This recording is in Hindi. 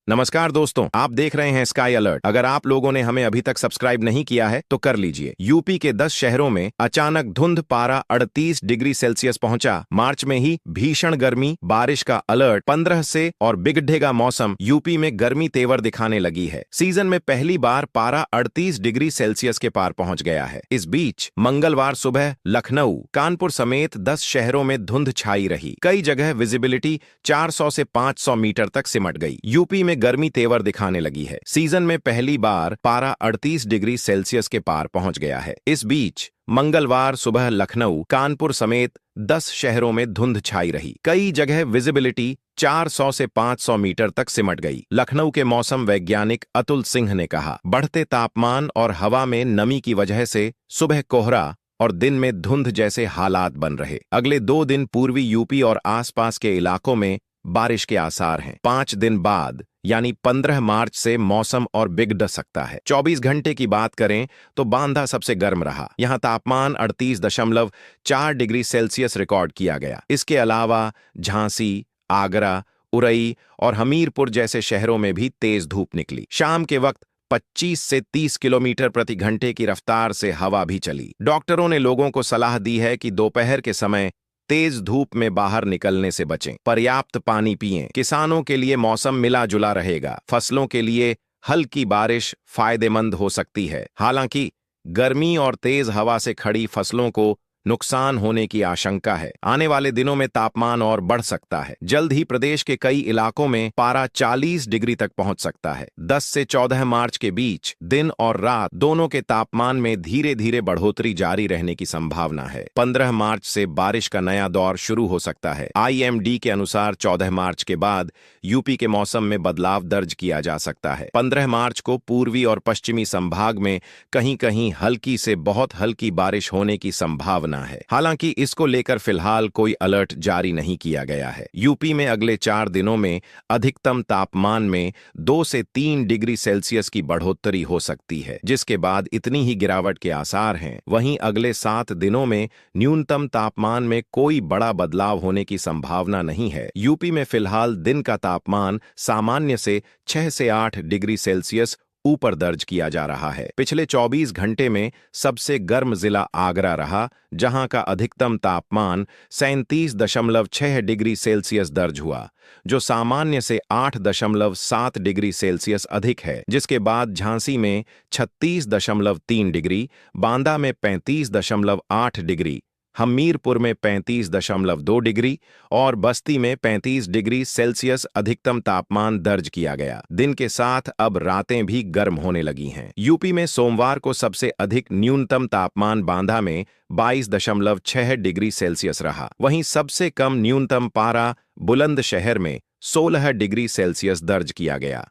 नमस्कार दोस्तों, आप देख रहे हैं स्काई अलर्ट। अगर आप लोगों ने हमें अभी तक सब्सक्राइब नहीं किया है तो कर लीजिए। यूपी के 10 शहरों में अचानक धुंध, पारा 38 डिग्री सेल्सियस पहुंचा। मार्च में ही भीषण गर्मी, बारिश का अलर्ट 15 से और बिगड़ेगा मौसम। यूपी में गर्मी तेवर दिखाने लगी है। सीजन में पहली बार पारा 38 डिग्री सेल्सियस के पार पहुंच गया है। इस बीच मंगलवार सुबह लखनऊ, कानपुर समेत 10 शहरों में धुंध छाई रही। कई जगह विजिबिलिटी 400 से 500 मीटर तक सिमट गई। यूपी में गर्मी तेवर दिखाने लगी है। सीजन में पहली बार पारा 38 डिग्री सेल्सियस के पार पहुंच गया है। इस बीच मंगलवार सुबह लखनऊ, कानपुर समेत 10 शहरों में धुंध छाई रही। कई जगह विजिबिलिटी 400 से 500 मीटर तक सिमट गई। लखनऊ के मौसम वैज्ञानिक अतुल सिंह ने कहा, बढ़ते तापमान और हवा में नमी की वजह से सुबह कोहरा और दिन में धुंध जैसे हालात बन रहे। अगले 2 दिन पूर्वी यूपी और आसपास के इलाकों में बारिश के आसार हैं। 5 दिन बाद यानी 15 मार्च से मौसम और बिगड़ सकता है। 24 घंटे की बात करें तो बांदा सबसे गर्म रहा। यहां तापमान 38.4 डिग्री सेल्सियस रिकॉर्ड किया गया। इसके अलावा झांसी, आगरा, उरई और हमीरपुर जैसे शहरों में भी तेज धूप निकली। शाम के वक्त 25 से 30 किलोमीटर प्रति घंटे की रफ्तार से हवा भी चली। डॉक्टरों ने लोगों को सलाह दी है कि दोपहर के समय तेज धूप में बाहर निकलने से बचें। पर्याप्त पानी पिएं। किसानों के लिए मौसम मिला जुला रहेगा। फसलों के लिए हल्की बारिश फायदेमंद हो सकती है। हालांकि गर्मी और तेज हवा से खड़ी फसलों को नुकसान होने की आशंका है। आने वाले दिनों में तापमान और बढ़ सकता है। जल्द ही प्रदेश के कई इलाकों में पारा 40 डिग्री तक पहुंच सकता है। 10 से 14 मार्च के बीच दिन और रात दोनों के तापमान में धीरे धीरे बढ़ोतरी जारी रहने की संभावना है। 15 मार्च से बारिश का नया दौर शुरू हो सकता है। IMD के अनुसार 14 मार्च के बाद यूपी के मौसम में बदलाव दर्ज किया जा सकता है। 15 मार्च को पूर्वी और पश्चिमी संभाग में कहीं कहीं हल्की से बहुत हल्की बारिश होने की संभावना है। हालांकि इसको लेकर फिलहाल कोई अलर्ट जारी नहीं किया गया है। यूपी में अगले 4 दिनों में अधिकतम तापमान में 2 से 3 डिग्री सेल्सियस की बढ़ोतरी हो सकती है, जिसके बाद इतनी ही गिरावट के आसार हैं। वहीं अगले 7 दिनों में न्यूनतम तापमान में कोई बड़ा बदलाव होने की संभावना नहीं है। यूपी में फिलहाल दिन का तापमान सामान्य से 6 से 8 डिग्री सेल्सियस ऊपर दर्ज किया जा रहा है। पिछले 24 घंटे में सबसे गर्म जिला आगरा रहा, जहां का अधिकतम तापमान 37.6 डिग्री सेल्सियस दर्ज हुआ, जो सामान्य से 8.7 डिग्री सेल्सियस अधिक है। जिसके बाद झांसी में 36.3 डिग्री, बांदा में 35.8 डिग्री, हमीरपुर में 35.2 डिग्री और बस्ती में 35 डिग्री सेल्सियस अधिकतम तापमान दर्ज किया गया। दिन के साथ अब रातें भी गर्म होने लगी हैं। यूपी में सोमवार को सबसे अधिक न्यूनतम तापमान बांदा में 22.6 डिग्री सेल्सियस रहा। वहीं सबसे कम न्यूनतम पारा बुलंदशहर में 16 डिग्री सेल्सियस दर्ज किया गया।